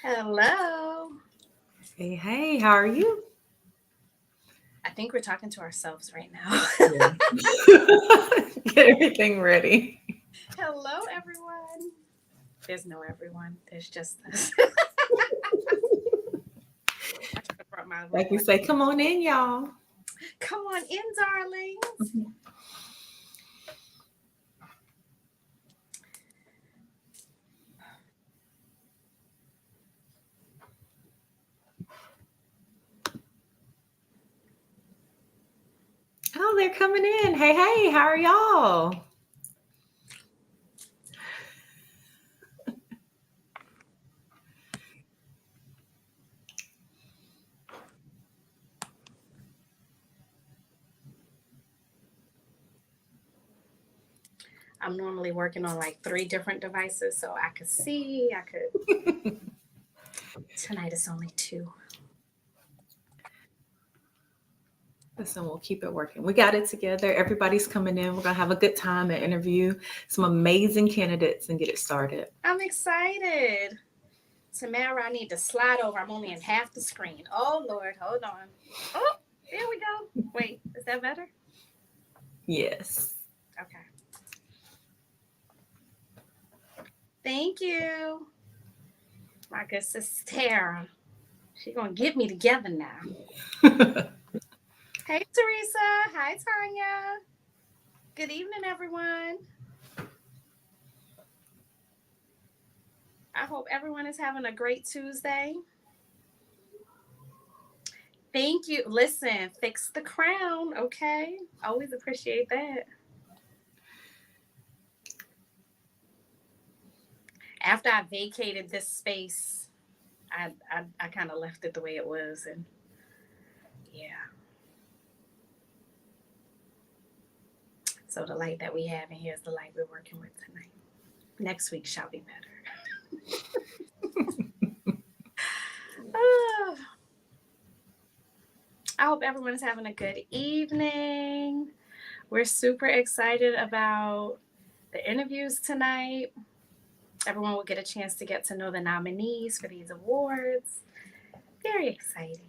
Hello. Hey, hey, how are you? I think we're talking to ourselves right now. Yeah. Get everything ready. Hello, everyone. There's no everyone. There's just us. I should have brought my little Like we one. say, come on in, y'all. Come on in, darlings. Oh, they're coming in. Hey, hey, how are y'all? I'm normally working on like three different devices, so I could see. I could. Tonight it's only two. Listen, we'll keep it working. We got it together. Everybody's coming in. We're going to have a good time and interview some amazing candidates and get it started. I'm excited. Tamara, I need to slide over. I'm only in half the screen. Oh, Lord. Hold on. Oh, there we go. Wait, is that better? Yes. Okay. Thank you. My good sister Tara. She gonna get me together now. Hey Teresa. Hi Tanya. Good evening, everyone. I hope everyone is having a great Tuesday. Thank you. Listen, fix the crown, okay? Always appreciate that. After I vacated this space, I kind of left it the way it was, and yeah. So the light that we have in here is the light we're working with tonight. Next week shall be better. Ah, I hope everyone is having a good evening. We're super excited about the interviews tonight. Everyone will get a chance to get to know the nominees for these awards. Very exciting.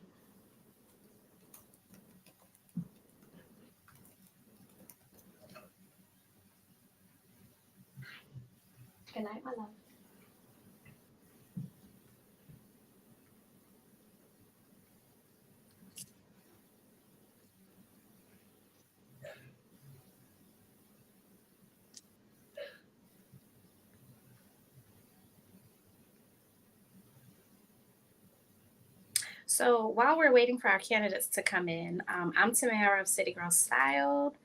Good night, my love. So while we're waiting for our candidates to come in, I'm Tamara of City Girl Styled,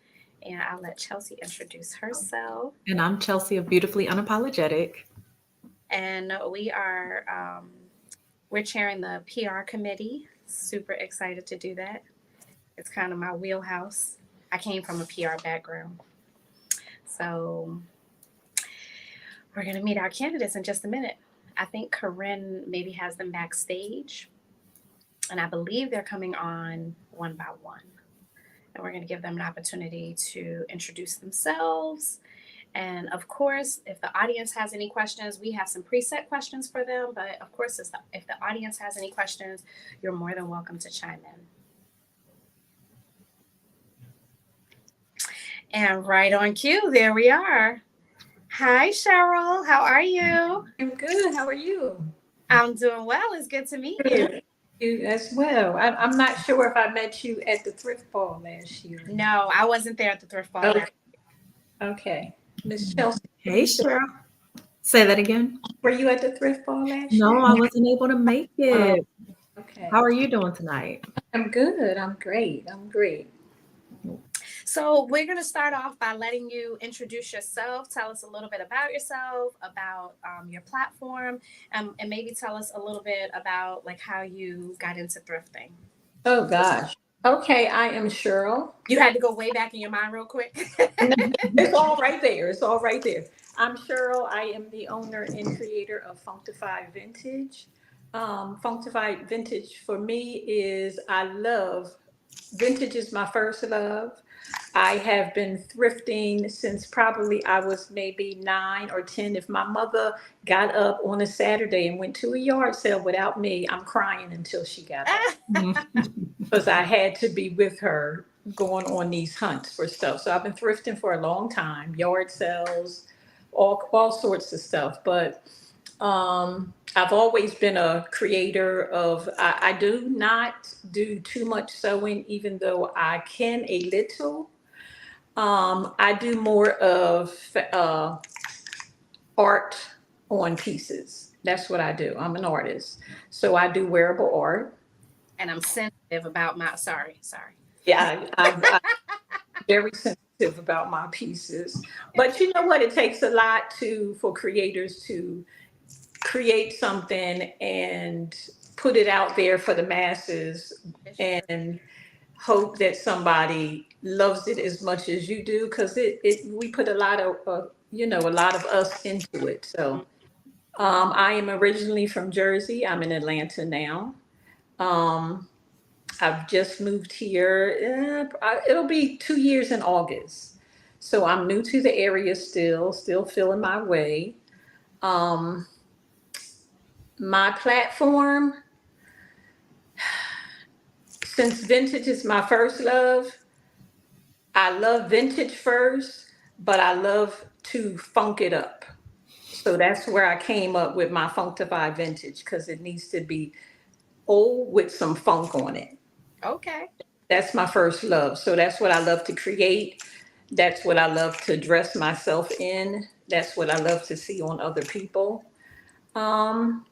and I'll let Chelsea introduce herself. And I'm Chelsea of Beautifully Unapologetic. And we're chairing the PR committee. Super excited to do that. It's kind of my wheelhouse. I came from a PR background. So we're going to meet our candidates in just a minute. I think Corinne maybe has them backstage, and I believe they're coming on one by one. And we're going to give them an opportunity to introduce themselves. And of course, if the audience has any questions, we have some preset questions for them. But of course, if the audience has any questions, you're more than welcome to chime in. And right on cue, there we are. Hi, Cheryl. How are you? I'm good. How are you? I'm doing well. It's good to meet you. You as well. I'm not sure if I met you at the thrift ball last year. No, I wasn't there at the thrift ball. Okay. Okay. Miss Chelsea, Hey, Cheryl. Say that again. were you at the thrift ball last No, year? I wasn't able to make Oh, it. okay. How are you doing tonight? I'm good. I'm great. I'm great. So we're going to start off by letting you introduce yourself. Tell us a little bit about yourself, about your platform, and maybe tell us a little bit about like how you got into thrifting. Oh gosh. Okay, I am Cheryl. You had to go way back in your mind real quick. It's all right there. It's all right there. I'm Cheryl. I am the owner and creator of Functified Vintage. Functified Vintage for me is I love vintage is my first love. I have been thrifting since probably I was maybe 9 or 10. If my mother got up on a Saturday and went to a yard sale without me, I'm crying until she got home because I had to be with her going on these hunts for stuff. So I've been thrifting for a long time, yard sales, all sorts of stuff. But I've always been a creator of, I do not do too much sewing, even though I can a little. I do more of art on pieces. That's what I do. I'm an artist. So I do wearable art. And I'm sensitive about my, sorry. Yeah, I'm very sensitive about my pieces. But you know what? It takes a lot for creators to create something and put it out there for the masses and hope that somebody loves it as much as you do, because we put a lot of a lot of us into it. So I am originally from Jersey. I'm in Atlanta now. um, I've just moved here. It'll be 2 years in August, so I'm new to the area, still feeling my way. um, my platform, since vintage is my first love, I love vintage first, but I love to funk it up. So that's where I came up with my Funkify Vintage, because it needs to be old with some funk on it. Okay. That's my first love. So that's what I love to create. That's what I love to dress myself in. That's what I love to see on other people. Um,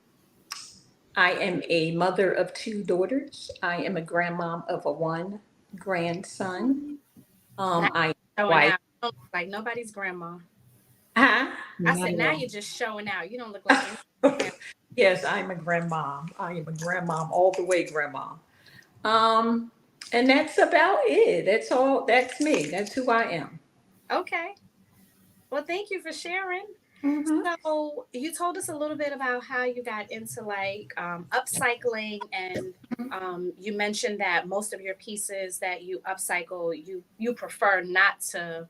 I am a mother of two daughters. I am a grandmom of a one grandson. Now I am you're showing wife. out. You don't look like nobody's grandma. Huh? I Not said, at now all. you're just showing out. You don't look like any grandma. Yes, I'm a grandmom. I am a grandmom, all the way grandma. Um, and that's about it. That's all. That's me. That's who I am. Okay. Well, thank you for sharing. Hmm. So you told us a little bit about how you got into upcycling, and you mentioned that most of your pieces that you upcycle, you prefer not to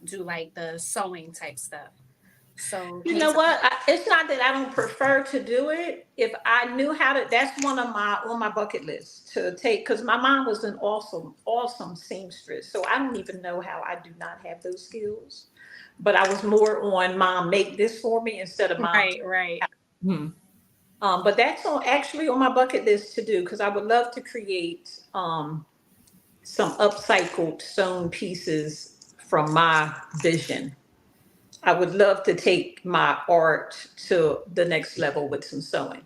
do like the sewing type stuff. So You can you know tell me? what? It's not that I don't prefer to do it. If I knew how to, that's one of my on my bucket list to take. Because my mom was an awesome seamstress. So I don't even know how I do not have those skills. But I was more on mom make this for me instead of mom. Right. Hmm. But that's actually on my bucket list to do, because I would love to create some upcycled sewn pieces from my vision. I would love to take my art to the next level with some sewing.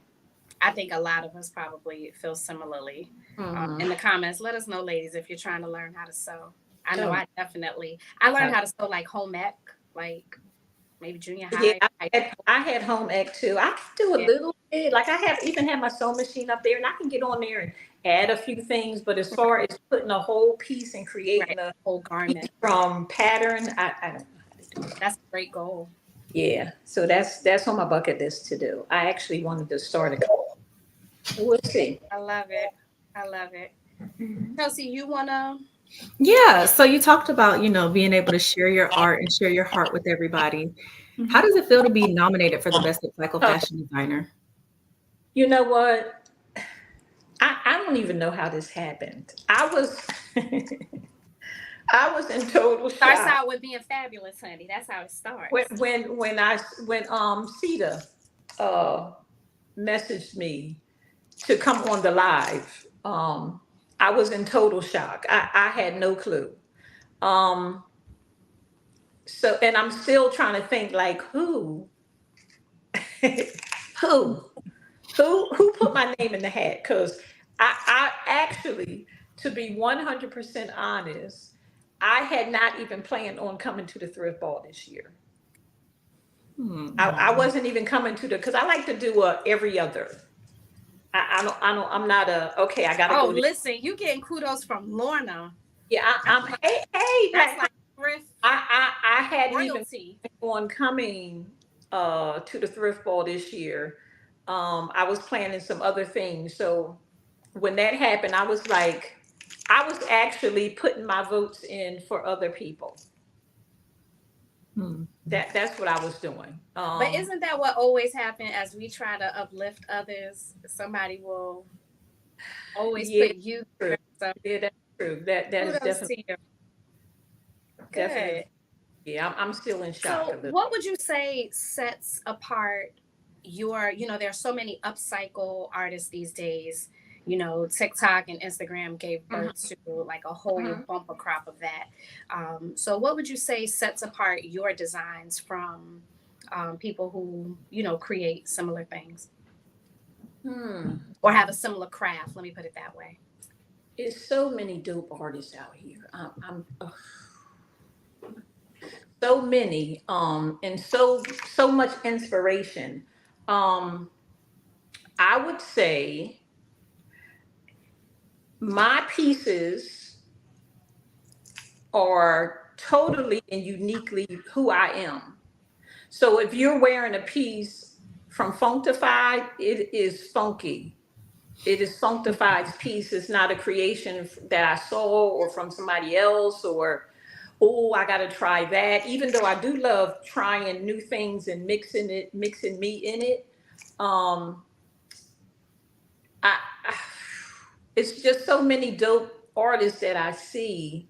I think a lot of us probably feel similarly. Hmm. In the comments, let us know, ladies, if you're trying to learn how to sew. I know Oh, I learned how to sew like home ec, like maybe junior yeah, high. I had home ec too. I can do a Yeah, little bit. Like I have even had my sewing machine up there, and I can get on there and add a few things. But as far as putting a whole piece and right. creating a Whole garment. piece from pattern, I don't know how to do it. That's a great goal. Yeah, so that's on my bucket list to do. I actually wanted to start a company. We'll see. I love it. I love it. Chelsea, you wanna? Yeah. So you talked about, being able to share your art and share your heart with everybody. How Mhm. does it feel to be nominated for the Best Upcycle Oh, Fashion Designer? you know what? I don't even know how this happened. I was I was in total Starts shock out with being fabulous, honey. That's how it when starts. Sita uh messaged me to come on the live. I was in total shock. I had no clue. Um, so and I'm still trying to think like who who put my name in the hat? Because I actually, to be 100% honest, I had not even planned on coming to the thrift ball this year. Hmm. I wasn't even coming to because I like to do a every other. I'm not a okay. I got to Oh, go to. listen, you getting kudos from Lorna. Yeah, That's I'm. like Hey, that's like thrift I hadn't even royalty. planned on coming to the thrift ball this year. I was planning some other things. So when that happened, I was like, I was actually putting my votes in for other people. Hmm. That's what I was doing. But isn't that what always happens as we try to uplift others? Somebody will always Yeah, put you true. there. So Yeah, that's true. That is kudos to you. definitely. Good. Yeah, I'm still in shock a So, little. what would you say sets apart your, there are so many upcycle artists these days. TikTok and Instagram gave Mhm, birth to like a whole mhm. bumper crop of that. So, what would you say sets apart your designs from people who, create similar things Hmm. or have a similar craft? Let me put it that way. It's so many dope artists out here. So many, and so much inspiration. Um, I would say my pieces are totally and uniquely who I am. So if you're wearing a piece from Funktified, it is funky. It is Funktified's piece. It's not a creation that I saw or from somebody else or, oh, I got to try that. Even though I do love trying new things and mixing me in it. Um, I it's just so many dope artists that I see.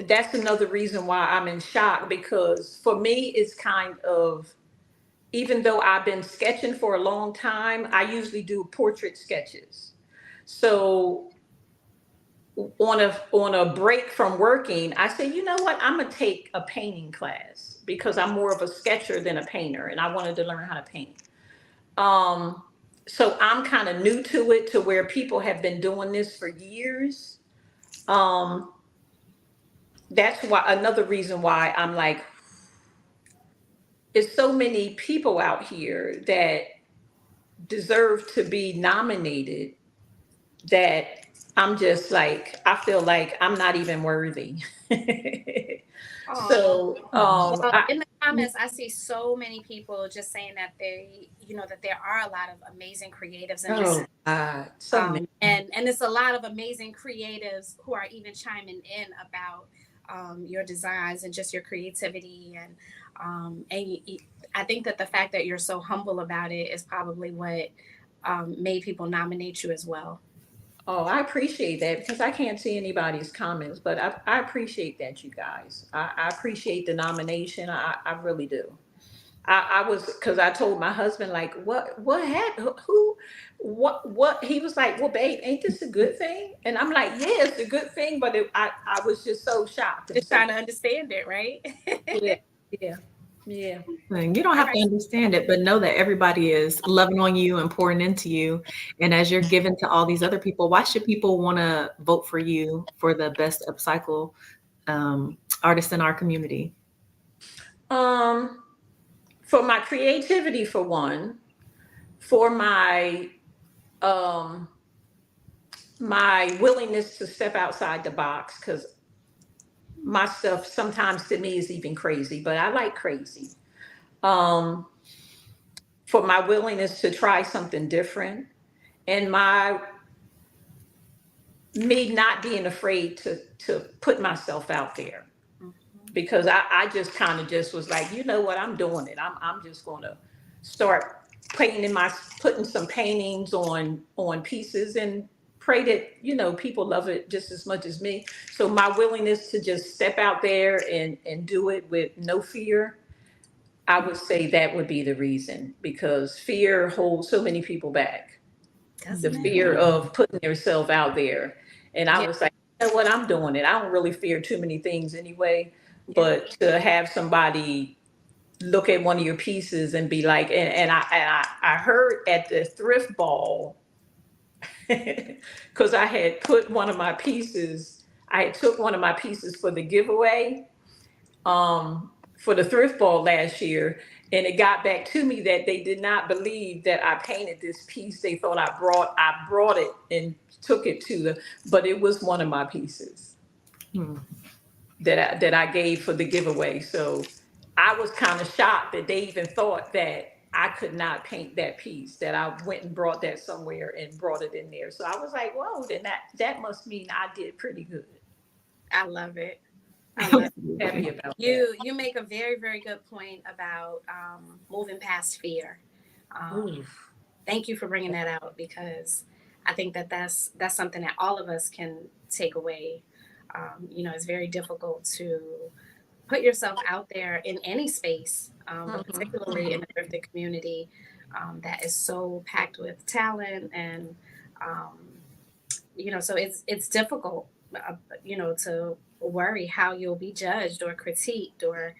That's another reason why I'm in shock because for me, it's kind of, even though I've been sketching for a long time, I usually do portrait sketches. So on a break from working, I say, you know what, I'm gonna take a painting class because I'm more of a sketcher than a painter, and I wanted to learn how to paint. Um, so I'm kind of new to it, to where people have been doing this for years. Um, that's why another reason why I'm like, it's so many people out here that deserve to be nominated that I'm just like, I feel like I'm not even worthy. Oh, So, well, in the comments, I see so many people just saying that that there are a lot of amazing creatives in this. oh God, so many. And it's a lot of amazing creatives who are even chiming in about your designs and just your creativity I think that the fact that you're so humble about it is probably what made people nominate you as well. Oh, I appreciate that because I can't see anybody's comments, but I appreciate that, you guys. I appreciate the nomination. I really do. I was, because I told my husband, like, what happened? What? He was like, well, babe, ain't this a good thing? And I'm like, yeah, it's a good thing, but I was just so shocked and Just so, trying to understand it, right? yeah, yeah, yeah. And you don't All have to right. understand it, but know that everybody is loving on you and pouring into you. And as you're giving to all these other people, why should people want to vote for you for the best upcycle artist in our community? Um, for my creativity, for one, for um my willingness to step outside the box, because my stuff sometimes to me is even crazy, but I like crazy. Um, for my willingness to try something different, and my me not being afraid to put myself out there, Mhm. because I just kind of just was like, you know what, I'm doing it. I'm just gonna start painting putting some paintings on pieces and pray that, people love it just as much as me. So my willingness to just step out there and do it with no fear, I would say that would be the reason, because fear holds so many people back. The Doesn't it? fear of putting yourself out there. And I Yeah. was like, you know what, I'm doing it. I don't really fear too many things anyway, Yeah. but to have somebody look at one of your pieces and be like, and I heard at the thrift ball, because I had put one of my pieces, I had took one of my pieces for the giveaway, for the thrift ball last year, and it got back to me that they did not believe that I painted this piece. They thought I brought it and took it to the, but it was one of my pieces Hmm. that I gave for the giveaway. So I was kind of shocked that they even thought that I could not paint that piece, that I went and brought that somewhere and brought it in there. So I was like, whoa, then that must mean I did pretty good. I love it. I love Happy Absolutely. about you make a very, very good point about moving past fear. that. Um, Oof. thank you for bringing that out because I think that that's something that all of us can take away. It's very difficult to put yourself out there in any space, but particularly in the thrifted community that is so packed with talent and um, so it's difficult, to worry how you'll be judged or critiqued or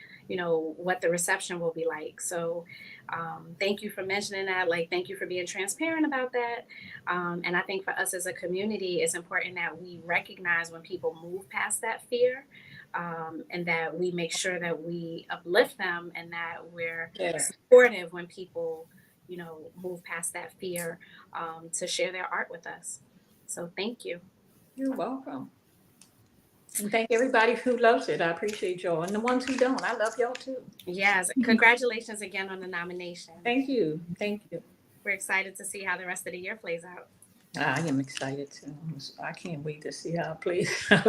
what the reception will be like. So thank you for mentioning that. Like, thank you for being transparent about that. And I think for us as a community, it's important that we recognize when people move past that fear. And that we make sure that we uplift them and that we're Yeah. supportive when people, move past that fear to share their art with us. So thank you. You're welcome. And thank everybody who loves it. I appreciate y'all. And the ones who don't, I love y'all too. Yes, congratulations again on the nomination. Thank you. Thank you. We're excited to see how the rest of the year plays out. I am excited too. I can't wait to see how it plays out.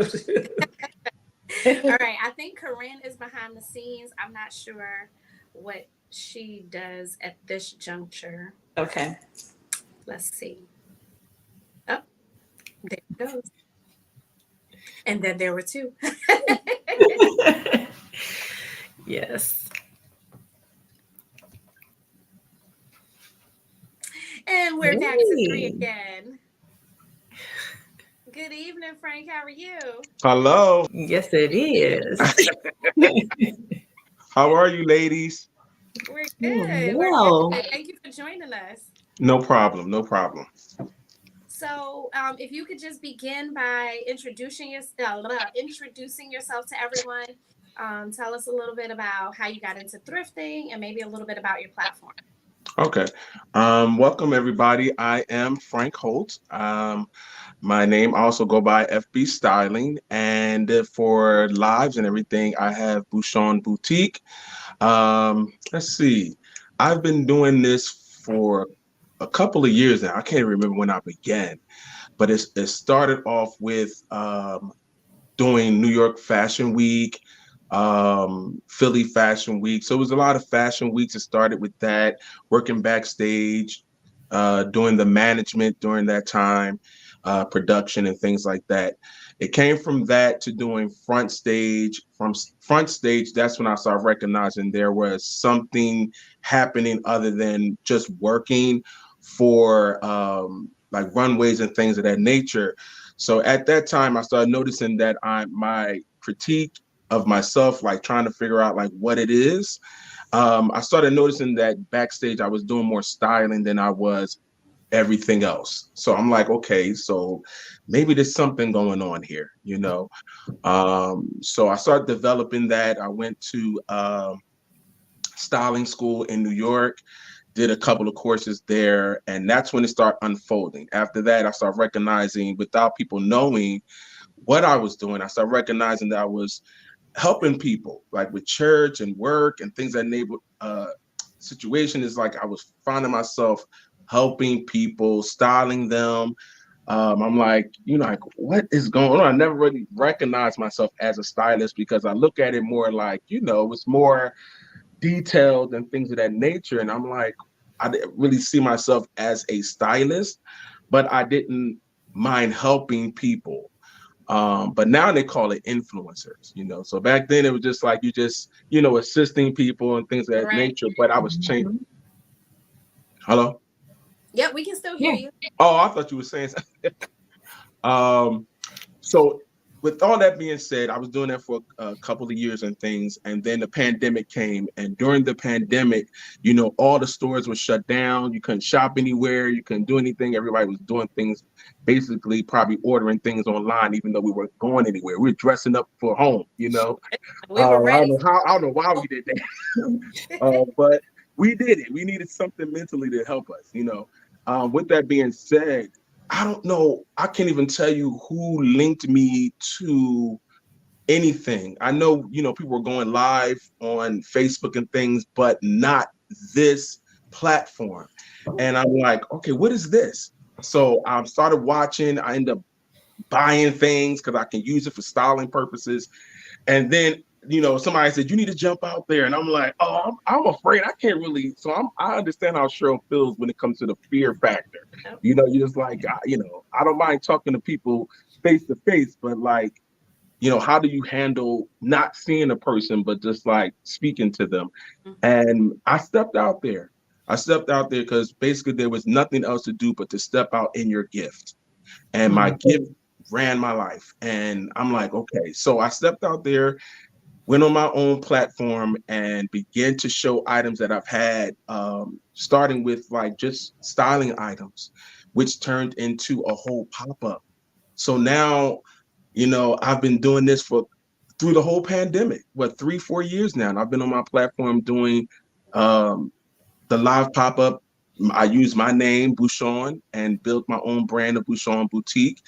All right, I think Corinne is behind the scenes. I'm not sure what she does at this juncture. Okay. Let's see. Oh, there it goes. And then there were two. Yes. And we're back to three Hey. again. Good evening, Frank. How are you? Hello. Yes, it is. How are you, ladies? We're Doing good. We're well. good. Thank you for joining us. No problem. No problem. So, if you could just begin by introducing yourself to everyone, tell us a little bit about how you got into thrifting and maybe a little bit about your platform. Okay. Welcome, everybody. I am Frank Holt. My name also go by F.B. Styling. And for lives and everything, I have Bouchon Boutique. Let's see. I've been doing this for a couple of years now. I can't remember when I began, but it started off with doing New York Fashion Week, Philly Fashion Week. So it was a lot of fashion weeks. It started with that, working backstage, doing the management during that time, production and things like that. It came from that to doing front stage. From front stage, that's when I started recognizing there was something happening other than just working for like runways and things of that nature. So at that time, I started noticing that my critique of myself, like trying to figure out like what it is. I started noticing that backstage I was doing more styling than I was everything else. So I'm like, okay, so maybe there's something going on here, you know? So I started developing that. I went to styling school in New York, did a couple of courses there, and that's when it started unfolding. After that, I started recognizing, without people knowing what I was doing, I started recognizing that I was helping people, like with church and work and things that neighbor situation is like I was finding myself helping people, styling them. I'm like, like what is going on? I never really recognized myself as a stylist because I look at it more like, it's more detailed and things of that nature. And I'm like, I didn't really see myself as a stylist, but I didn't mind helping people. But now they call it influencers, So back then it was just like you just, assisting people and things of that Right. nature. But I was changing. Hello? Yeah, we can still hear Yeah. you. Oh, I thought you were saying something. So with all that being said, I was doing that for a couple of years and things, and then the pandemic came. And during the pandemic, all the stores were shut down. You couldn't shop anywhere. You couldn't do anything. Everybody was doing things, basically probably ordering things online, even though we weren't going anywhere. We were dressing up for home, We were ready. I don't know why we did that, but we did it. We needed something mentally to help us, With that being said, I don't know. I can't even tell you who linked me to anything. I know, people were going live on Facebook and things, but not this platform. And I'm like, okay, what is this? So I started watching. I ended up buying things because I can use it for styling purposes. And then, somebody said, you need to jump out there. And I'm like, oh, I'm afraid I can't really. So I understand how Cheryl feels when it comes to the fear factor. Yep. You're just like, I don't mind talking to people face to face, but like, how do you handle not seeing a person, but just like speaking to them? And I stepped out there. I stepped out there because basically there was nothing else to do but to step out in your gift. And my gift ran my life. And I'm like, okay. So I stepped out there, went on my own platform, and began to show items that I've had, starting with like just styling items, which turned into a whole pop-up. So now, I've been doing this through the whole pandemic, 3-4 years now. And I've been on my platform doing the live pop-up. I use my name, Bouchon, and built my own brand of Bouchon Boutique.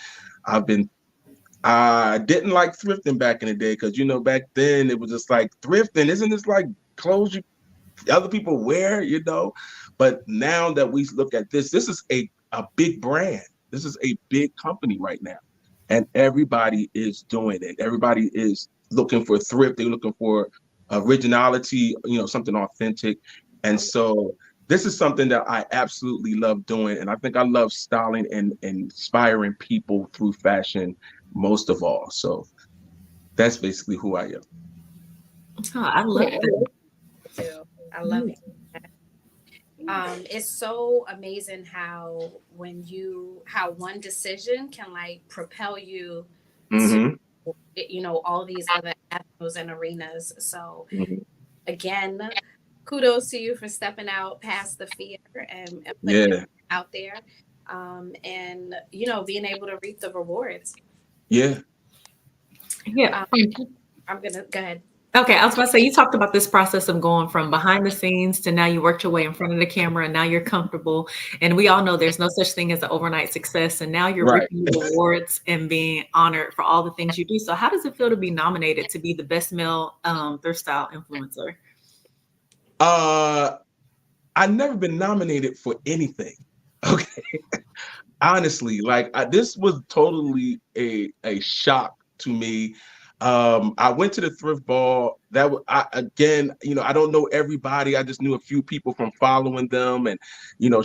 I didn't like thrifting back in the day because, back then it was just like, thrifting, isn't this like clothes other people wear, But now that we look at this is a big brand. This is a big company right now. And everybody is doing it. Everybody is looking for thrift. They're looking for originality, something authentic. And so this is something that I absolutely love doing. And I think I love styling and inspiring people through fashion most of all. So that's basically who I am. Oh, I love that. Too. I love it. It's so amazing how one decision can like propel you to all these other avenues and arenas. So again, kudos to you for stepping out past the fear and putting it out there, and being able to reap the rewards. Yeah. I'm gonna go ahead. Okay, I was going to say, you talked about this process of going from behind the scenes to now you worked your way in front of the camera and now you're comfortable. And we all know there's no such thing as an overnight success. And now you're reaping the rewards and being honored for all the things you do. So how does it feel to be nominated to be the best male thrift style influencer? I've never been nominated for anything. Okay. Honestly, like this was totally a shock to me. I went to the thrift ball. Again, I don't know everybody. I just knew a few people from following them and,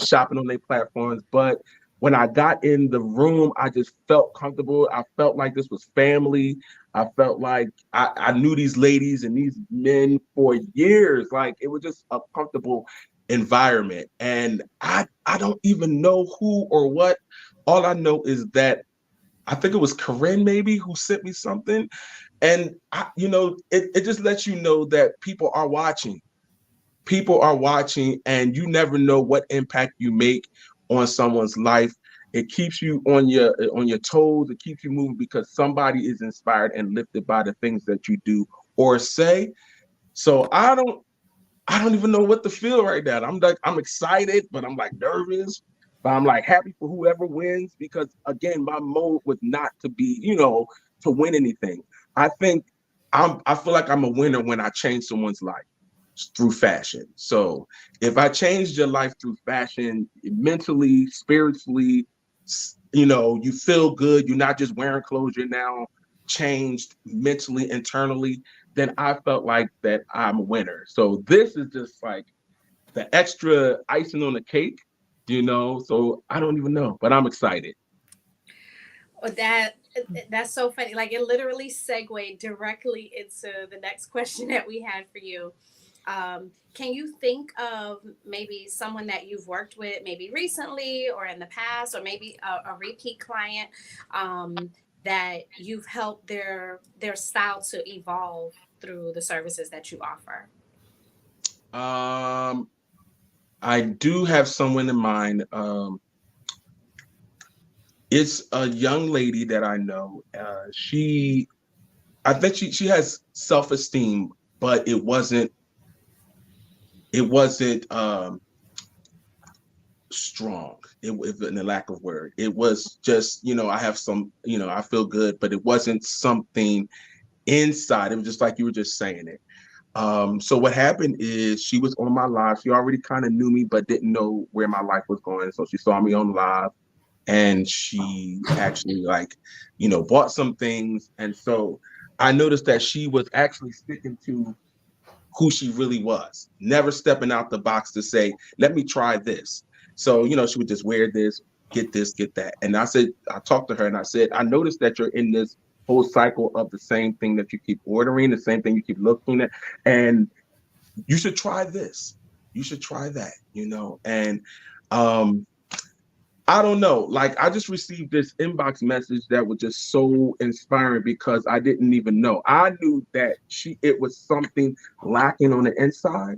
shopping on their platforms. But when I got in the room, I just felt comfortable. I felt like this was family. I felt like I knew these ladies and these men for years. Like it was just a comfortable environment. And I don't even know who or what. All I know is that I think it was Corinne maybe who sent me something. And it just lets you know that people are watching. People are watching, and you never know what impact you make on someone's life. It keeps you on your toes. It keeps you moving because somebody is inspired and lifted by the things that you do or say. So I don't even know what to feel right now. I'm excited, but I'm like nervous. But I'm like happy for whoever wins because again, my mode was not to be, to win anything. I feel like I'm a winner when I change someone's life through fashion. So if I changed your life through fashion, mentally, spiritually, you feel good. You're not just wearing clothes. You're now changed mentally, internally. Then I felt like that I'm a winner. So this is just like the extra icing on the cake, So I don't even know, but I'm excited. That's so funny. Like it literally segued directly into the next question that we had for you. Can you think of maybe someone that you've worked with, maybe recently or in the past, or maybe a repeat client that you've helped their style to evolve through the services that you offer? I do have someone in mind. It's a young lady that I know. I think she has self-esteem, but it wasn't strong. If in the lack of word, it was just, I have some, I feel good, but it wasn't something inside. It was just like you were just saying it. So what happened is she was on my live. She already kind of knew me, but didn't know where my life was going. So she saw me on live, and she actually bought some things. And so I noticed that she was actually sticking to who she really was, never stepping out the box to say, let me try this. So, she would just wear this, get that. And I talked to her and I said, I noticed that you're in this whole cycle of the same thing that you keep ordering, the same thing you keep looking at. And you should try this. You should try that, And I don't know. Like, I just received this inbox message that was just so inspiring because I didn't even know. I knew that it was something lacking on the inside,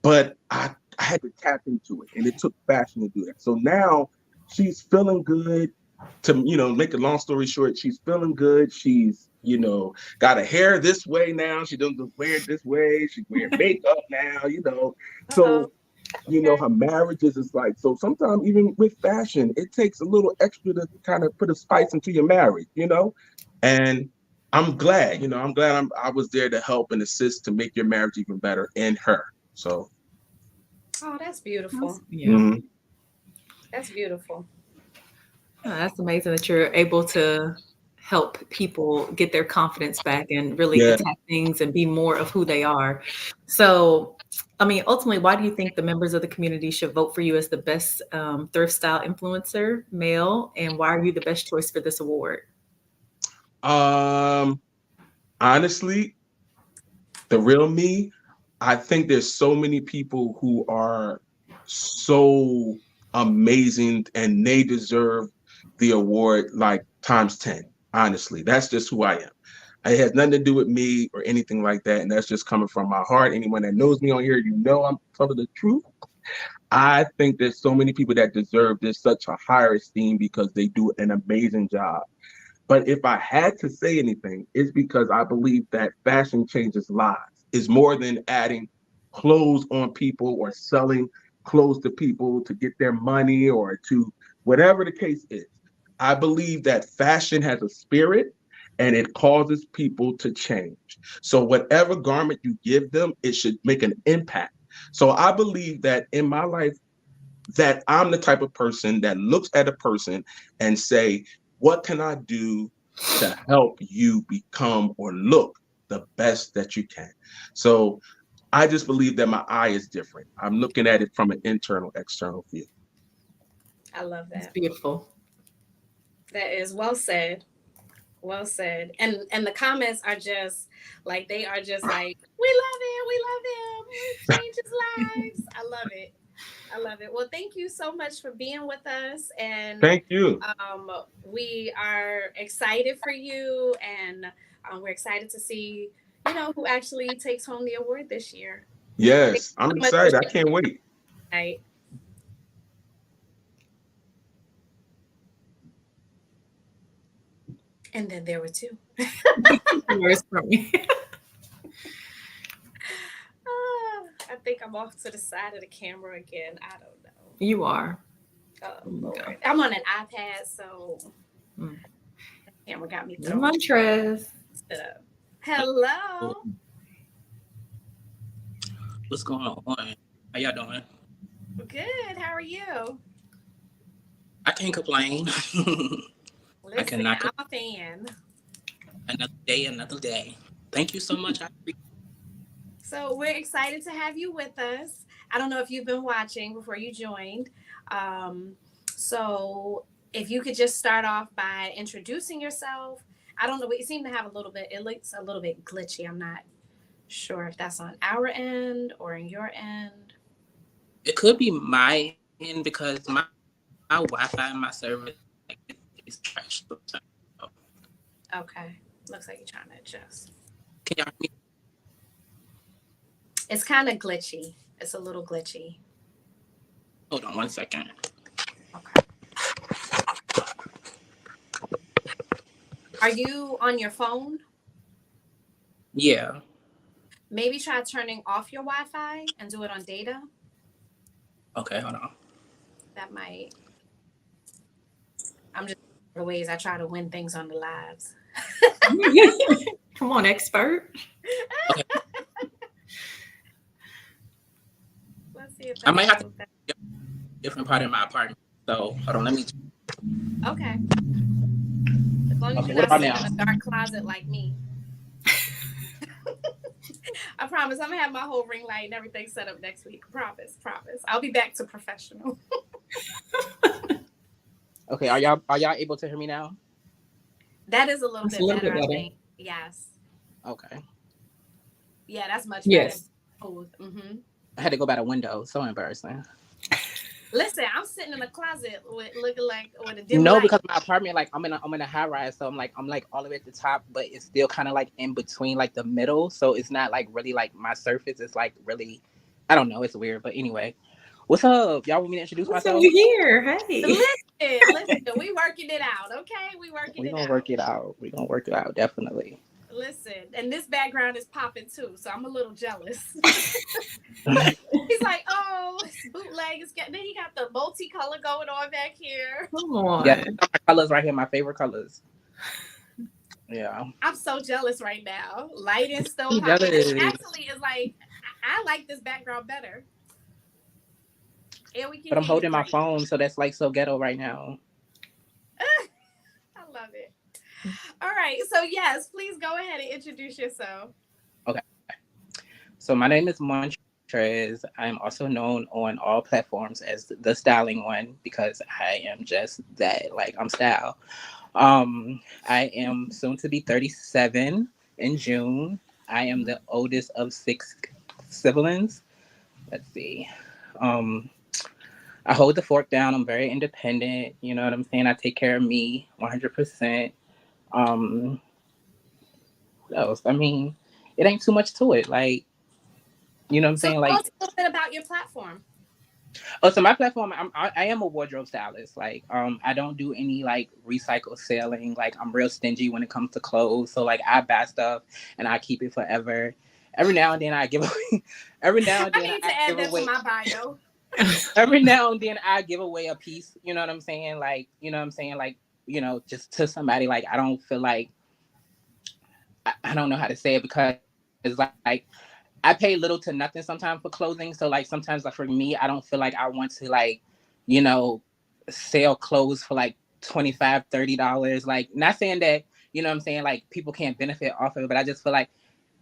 but I had to tap into it, and it took fashion to do that. So now she's feeling good. To make a long story short, she's feeling good. She's got her hair this way now. She doesn't wear it this way. She wear makeup now. Uh-oh. So her marriages is like, so sometimes even with fashion, it takes a little extra to kind of put a spice into your marriage, and I'm glad, I was there to help and assist to make your marriage even better in her. So. Oh, that's beautiful. Yeah. Mhm. That's beautiful. Oh, that's amazing that you're able to help people get their confidence back and really Yeah. attack things and be more of who they are. So, I mean, ultimately, why do you think the members of the community should vote for you as the best thrift style influencer, male? And why are you the best choice for this award? Honestly, the real me, I think there's so many people who are so amazing and they deserve the award like times 10. Honestly, that's just who I am. It has nothing to do with me or anything like that. And that's just coming from my heart. Anyone that knows me on here, I'm telling the truth. I think there's so many people that deserve this such a higher esteem because they do an amazing job. But if I had to say anything, it's because I believe that fashion changes lives. It's more than adding clothes on people or selling clothes to people to get their money or to whatever the case is. I believe that fashion has a spirit and it causes people to change. So whatever garment you give them, it should make an impact. So I believe that in my life, that I'm the type of person that looks at a person and say, what can I do to help you become or look the best that you can? So I just believe that my eye is different. I'm looking at it from an internal, external view. I love It's that. beautiful. That is well said. Well said. And the comments are just like they are just like, we love him, we love him, we change his lives. I love it. I love it. Well, thank you so much for being with us. And Thank you. we are excited for you. And we're excited to see, who actually takes home the award this year. Thank Yes, you I'm so much for excited. I sharing can't wait. tonight. And then there were two. Words from me. I think I'm off to the side of the camera again. I don't know. You are. Oh, Okay. Lord. I'm on an iPad, so Mm. the camera got me You're thrown. Montrez. Sit up. Hello. What's going on? How y'all doing? Good. How are you? I can't complain. I Listen, cannot I'm complain. a fan. Another day, another day. Thank you so much. So we're excited to have you with us. I don't know if you've been watching before you joined. So if you could just start off by introducing yourself. I don't know, but you seem to have a little bit, it looks a little bit glitchy. I'm not sure if that's on our end or in your end. It could be my end because my Wi-Fi and my service is trash. Okay. Looks like you're trying to adjust. Can y'all hear me? It's kind of glitchy. It's a little glitchy. Hold on 1 second. Okay. Are you on your phone? Yeah. Maybe try turning off your Wi-Fi and do it on data. Okay, hold on. That might. I'm just the ways I try to win things on the lives. Come on, expert. Okay. see if I that's might have to moved. different part of my apartment. So hold on, let me. Okay. As long as Okay, you're what not about sitting in now? a dark closet like me. I promise I'm gonna have my whole ring light and everything set up next week. Promise, promise. I'll be back to professional. Okay, are y'all able to hear me now? That is a little That's a bit little better, bit I better. think. Yes. Okay, Yeah, that's much better. Yes. Mm-hmm. I had to go by the window. So embarrassing. Listen, I'm sitting in a closet with looking like with a dim No, light. because my apartment, like I'm in a high rise, so I'm like all the way at the top, but it's still kind of like in between like the middle, so it's not like really like my surface is like really, I don't know, it's weird. But anyway, what's up? Y'all want me to introduce Listen, myself? we're here. Hey. Listen, we working it out, okay? We working We it gonna out. work it out. We gonna work it out, definitely. Listen, and this background is popping too, so I'm a little jealous. He's like, oh, it's bootleg. It's getting. Then he got the multicolor going on back here. Come Yeah, on. my colors right here, my favorite colors. Yeah, I'm so jealous right now. Lighting still I'm popping. This jealous. actually is like, I like this background better, and we can But I'm hear you holding my great. phone, so that's like so ghetto right now. I love it. All right, so yes, please go ahead and introduce yourself. Okay, so my name is Montrez. I'm also known on all platforms as the styling one because I am just that. Like I'm style. I am soon to be 37 in June. I am the oldest of six siblings. Let's see. Um, I hold the fork down. I'm very independent. You know what I'm saying? I take care of me 100%. Um, what else? I mean, it ain't too much to it. Like, you know what I'm So saying? tell Like, us a little bit about your platform. oh, so my platform, I am a wardrobe stylist. Like, I don't do any like recycle selling. Like, I'm real stingy when it comes to clothes. So like, I buy stuff and I keep it forever. Every now and then I give away. Every now and I then need I to add give that to away. my bio. Every now and then I give away a piece. You know what I'm saying? Like, you know what I'm saying? Like, just to somebody. Like, I don't feel like I don't know how to say it because it's like I pay little to nothing sometimes for clothing. So like sometimes like for me, I don't feel like I want to like, you know, sell clothes for like $25, $30. Like not saying that, you know what I'm saying, like people can't benefit off of it, but I just feel like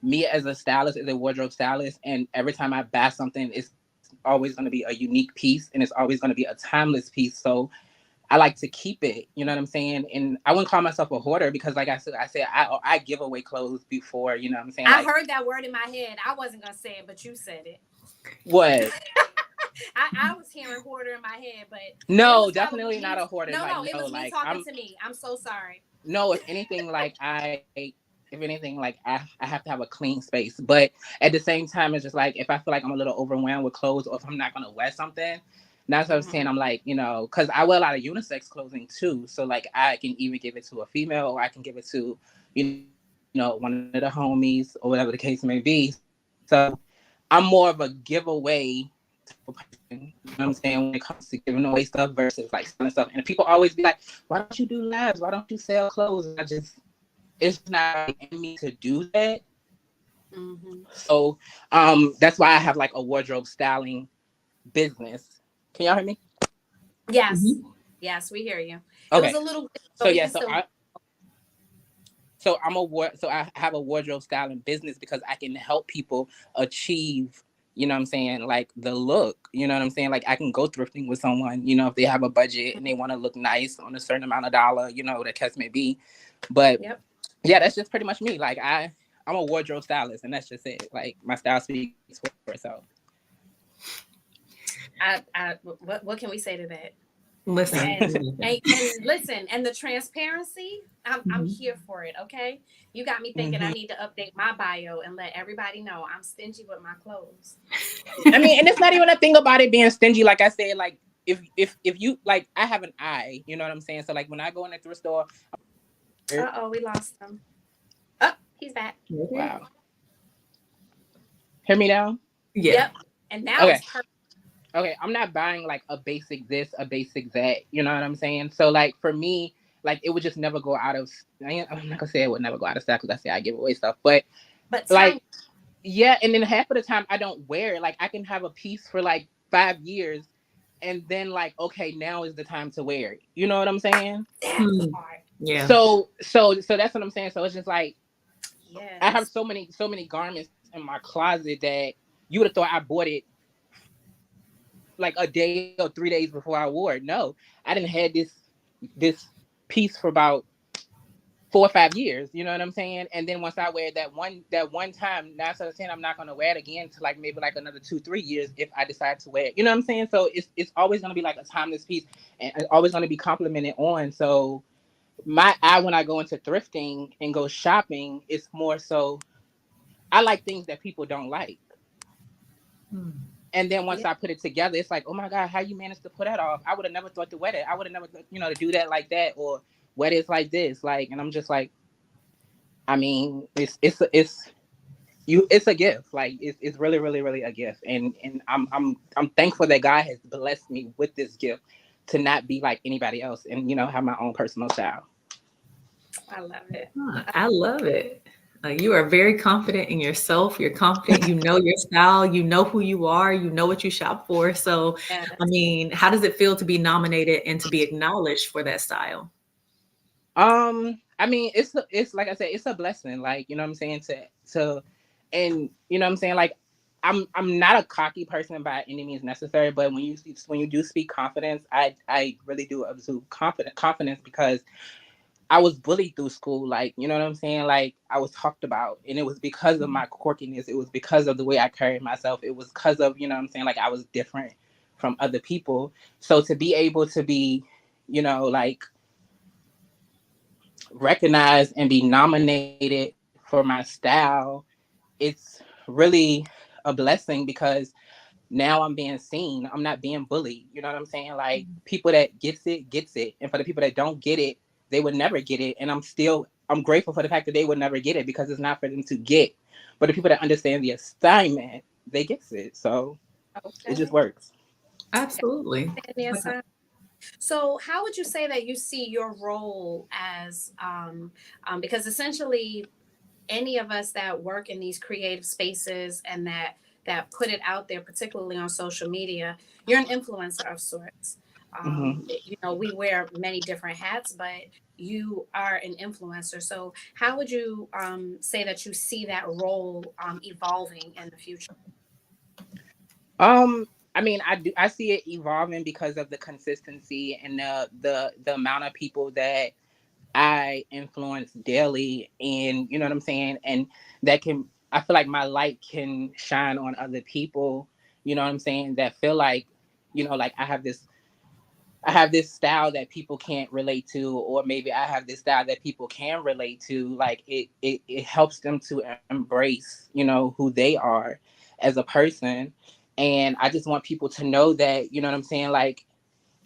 me as a stylist, as a wardrobe stylist, and every time I buy something, it's always going to be a unique piece and it's always going to be a timeless piece. So I like to keep it, you know what I'm saying? And I wouldn't call myself a hoarder because like I said, I give away clothes before, you know what I'm saying? I Like heard that word in my head. I wasn't gonna say it, but you said it. what? I was hearing hoarder in my head, but it No, was probably definitely not me. a hoarder. No, Like no, it no, was me like talking I'm to me. I'm so sorry. no. If anything, if anything, like I have to have a clean space. But at the same time, it's just like if I feel like I'm a little overwhelmed with clothes, or if I'm not gonna wear something, that's what I'm saying. Mm-hmm. I'm like, because I wear a lot of unisex clothing too. So like I can even give it to a female, or I can give it to, one of the homies, or whatever the case may be. So I'm more of a giveaway type of person, you know what I'm saying, when it comes to giving away stuff versus like selling stuff. And people always be like, why don't you do lives? Why don't you sell clothes? And it's not like in me to do that. Mm-hmm. So that's why I have like a wardrobe styling business. Can y'all hear me? Yes, Mhm. yes, we hear you. It was Okay. a little, So but we yeah, can still. so I have a wardrobe styling business because I can help people achieve, you know what I'm saying, like the look, you know what I'm saying? Like I can go thrifting with someone, if they have a budget and they want to look nice on a certain amount of dollar, the case may be. But Yep. yeah, that's just pretty much me. Like I'm a wardrobe stylist and that's just it. Like my style speaks for itself. What can we say to that? Listen. And listen, and the transparency, I'm Mhm. here for it. Okay, you got me thinking I Hmm. need to update my bio and let everybody know I'm stingy with my clothes. I mean, and it's not even a thing about it being stingy. Like I said, like if you like, I have an eye, you know what I'm saying. So like when I go in the thrift store, Oh, we lost him. Oh, he's back. Okay. wow, hear me now? Yeah. Yep. And now Okay. it's perfect. Okay, I'm not buying like a basic this, a basic that. You know what I'm saying? So like for me, like it would just never go out of. I'm not gonna say it would never go out of style because I say I give away stuff, but But time. like yeah, and then half of the time I don't wear it. Like I can have a piece for like 5 years, and then like, okay, now is the time to wear it. You know what I'm saying? That Hmm. part. Yeah. So that's what I'm saying. So it's just like I have Yes. so many garments in my closet that you would have thought I bought it like a day or 3 days before I wore it. No, I didn't had this piece for about 4 or 5 years. You know what I'm saying? And then once I wear it that one time, 9 out of 10, I'm not gonna wear it again to like maybe like another 2 3 years if I decide to wear it. You know what I'm saying? So it's always gonna be like a timeless piece, and it's always gonna be complimented on. So my eye when I go into thrifting and go shopping, it's more so I like things that people don't like. Hmm. And then once Yeah. I put it together, it's like, oh my God, how you managed to pull that off? I would have never thought to wear it. I would have never, to do that like that or wear it like this. Like, and I'm just like, I mean, it's a gift. Like, it's really, really, really a gift. And I'm thankful that God has blessed me with this gift to not be like anybody else and have my own personal style. I love it. I love it. You are very confident in yourself. You're confident. You know your style. You know who you are. You know what you shop for. So, I Yes. mean, how does it feel to be nominated and to be acknowledged for that style? I mean, it's like I said, it's a blessing. Like, you know what I'm saying, and you know what I'm saying, like I'm not a cocky person by any means necessary, but when you do speak confidence, I really do exude confidence because I was bullied through school. Like, you know what I'm saying? Like, I was talked about, and it was because of my quirkiness. It was because of the way I carried myself. It was because of, you know what I'm saying? Like, I was different from other people. So to be able to be, like recognized and be nominated for my style, it's really a blessing because now I'm being seen. I'm not being bullied. You know what I'm saying? Like people that gets it. And for the people that don't get it, they would never get it. And I'm grateful for the fact that they would never get it because it's not for them to get. But the people that understand the assignment, they gets it. So it just Okay. works. Absolutely. And the assignment. So, how would you say that you see your role as, because essentially, any of us that work in these creative spaces and that put it out there, particularly on social media, you're an influencer of sorts. Hmm. We wear many different hats, but you are an influencer. So, how would you say that you see that role evolving in the future? I mean, I see it evolving because of the consistency and the amount of people that I influence daily, and you know what I'm saying, and that can I feel like my light can shine on other people. You know what I'm saying, that feel like like I have this style that people can't relate to, or maybe I have this style that people can relate to. Like it helps them to embrace who they are as a person, and I just want people to know that what I'm saying, like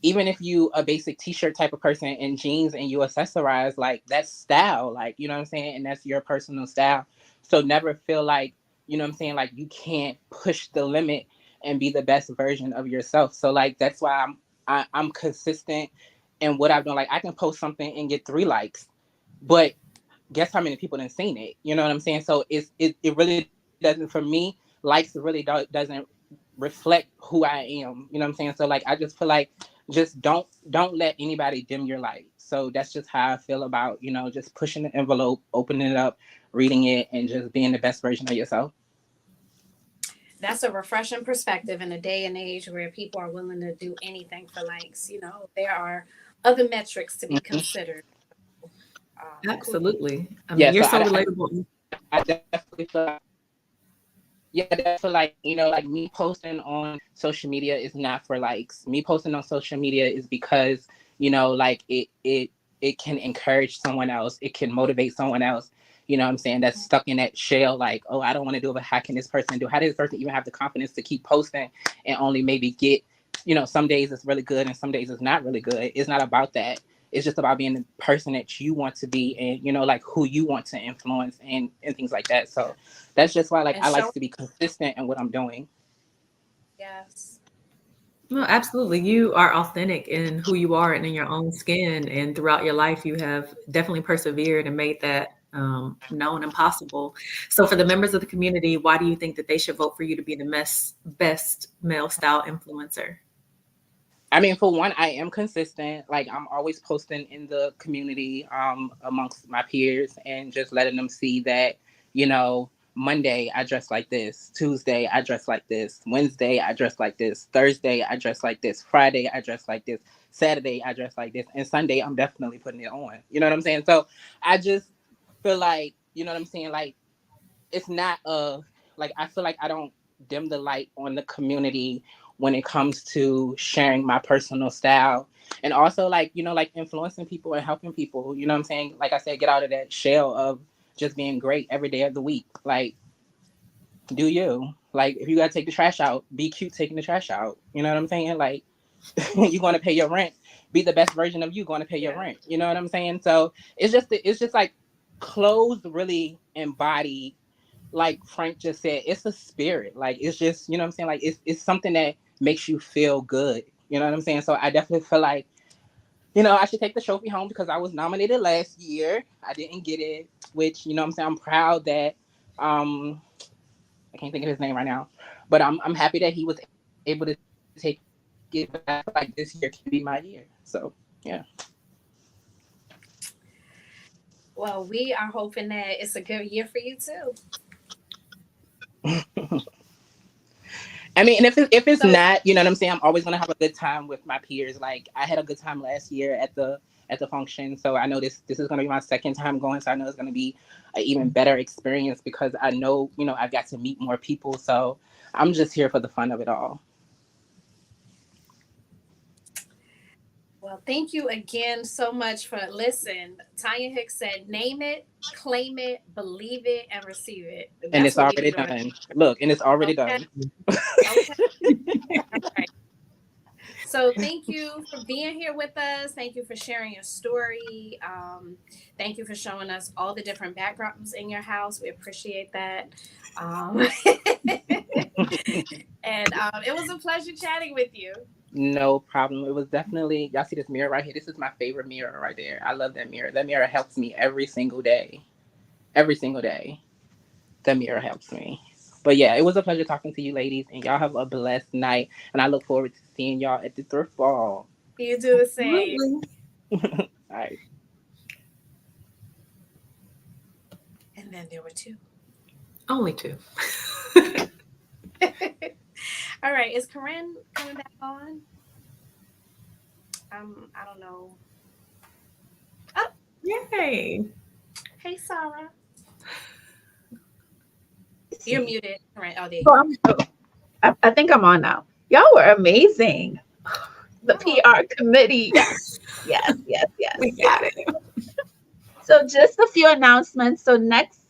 even if you a basic t-shirt type of person and jeans and you accessorize, like that's style, like what I'm saying, and that's your personal style. So never feel like what I'm saying, like you can't push the limit and be the best version of yourself. So like that's why I'm consistent in what I've done. Like I can post something and get 3 likes, but guess how many people done seen it? You know what I'm saying? So it really doesn't, for me, likes really doesn't reflect who I am. You know what I'm saying? So like I just feel like just don't let anybody dim your light. So that's just how I feel about just pushing the envelope, opening it up, reading it, and just being the best version of yourself. That's a refreshing perspective in a day and age where people are willing to do anything for likes. There are other metrics to be Mhm. considered. Cool. Absolutely. I mean, Yeah, you're so so I relatable. definitely feel like, yeah, I definitely feel like like me posting on social media is not for likes. Me posting on social media is because like it can encourage someone else. It can motivate someone else. You know what I'm saying? That's stuck in that shell. Like, oh, I don't want to do it, but how can this person do? How does this person even have the confidence to keep posting and only maybe get some days it's really good and some days it's not really good. It's not about that. It's just about being the person that you want to be and like who you want to influence and things like that. So that's just why like And I show, like to be consistent in what I'm doing. yes. No, absolutely. You are authentic in who you are and in your own skin. And throughout your life, you have definitely persevered and made that known and possible. So for the members of the community, why do you think that they should vote for you to be the best male style influencer? I mean, for one, I am consistent. Like, I'm always posting in the community, amongst my peers, and just letting them see that, you know, Monday I dress like this, Tuesday I dress like this, Wednesday I dress like this, Thursday I dress like this, Friday I dress like this, Saturday I dress like this, and Sunday I'm definitely putting it on. You know what I'm saying? So I just feel like, you know what I'm saying? Like, it's not like, I feel like I don't dim the light on the community when it comes to sharing my personal style, and also, like, you know, like, influencing people and helping people. You know what I'm saying? Like I said, get out of that shell of just being great every day of the week. Like, do you, like, if you gotta take the trash out, be cute taking the trash out. You know what I'm saying? Like, you're going to pay your rent, be the best version of you going to pay your rent. You know what I'm saying? So it's just like, clothes really embody, like Frank just said, it's a spirit. Like, it's just, you know what I'm saying? Like, it's something that makes you feel good. You know what I'm saying? So I definitely feel like, you know, I should take the trophy home because I was nominated last year. I didn't get it, which, you know what I'm saying, I'm proud that, I can't think of his name right now, but I'm happy that he was able to take it back. Like, this year can be my year. So yeah. Well, we are hoping that it's a good year for you too. I mean, and if it's So, not, you know what I'm saying, I'm always gonna have a good time with my peers. Like, I had a good time last year at the function, so I know this is gonna be my second time going. So I know it's gonna be an even better experience because I know, you know, I've got to meet more people. So I'm just here for the fun of it all. well, thank you again so much for listen. Tanya Hicks said, "Name it, claim it, believe it, and receive it." And That's it's what we already need to remember. done. Look, and it's already Okay. done. Okay. All right. So thank you for being here with us. Thank you for sharing your story. Thank you for showing us all the different backgrounds in your house. We appreciate that. Um, and it was a pleasure chatting with you. No problem. It was definitely, y'all see this mirror right here? This is my favorite mirror right there. I love that mirror. That mirror helps me every single day. Every single day. That mirror helps me. But yeah, it was a pleasure talking to you ladies, and y'all have a blessed night. And I look forward to seeing y'all at the thrift ball. You do the same. Absolutely. All right. And then there were two. Only two. All right. Is Corinne coming back on? I don't know. Oh, Yay. hey, Sarah. You're muted, Corinne. Oh, there you So go. I think I'm on now. Y'all were amazing. The Oh, PR committee. Yes, yes, yes, yes. We got it. So just a few announcements. So next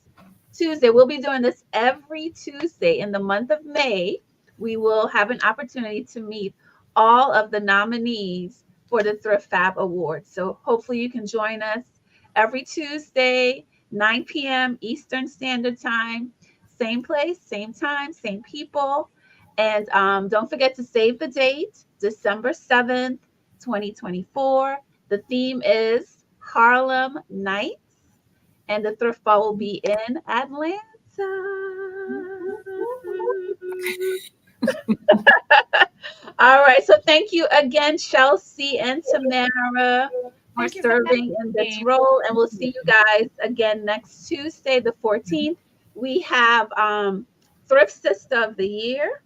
Tuesday, we'll be doing this every Tuesday in the month of May. We will have an opportunity to meet all of the nominees for the Thrift Fab Awards. So hopefully you can join us every Tuesday, 9 p.m. Eastern Standard Time. Same place, same time, same people. And don't forget to save the date, December 7th, 2024. The theme is Harlem Nights, and the thrift ball will be in Atlanta. All right. So thank you again, Chelsea and Tamara, for thank you for having serving in this me. role. And we'll see you guys again next Tuesday, the 14th. We have Thrift Sister of the Year,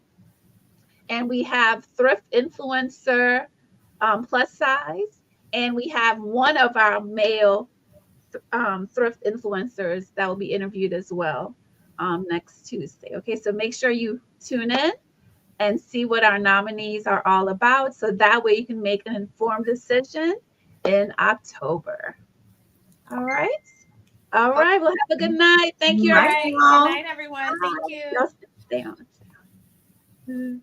and we have Thrift Influencer Plus Size, and we have one of our male thrift influencers that will be interviewed as well next Tuesday. Okay, so make sure you tune in and see what our nominees are all about, so that way you can make an informed decision in October. All right. All right. Well, have a good night. Thank you, All Bye, right. everyone. Good y'all. night, everyone. Thank you. Y'all stay on.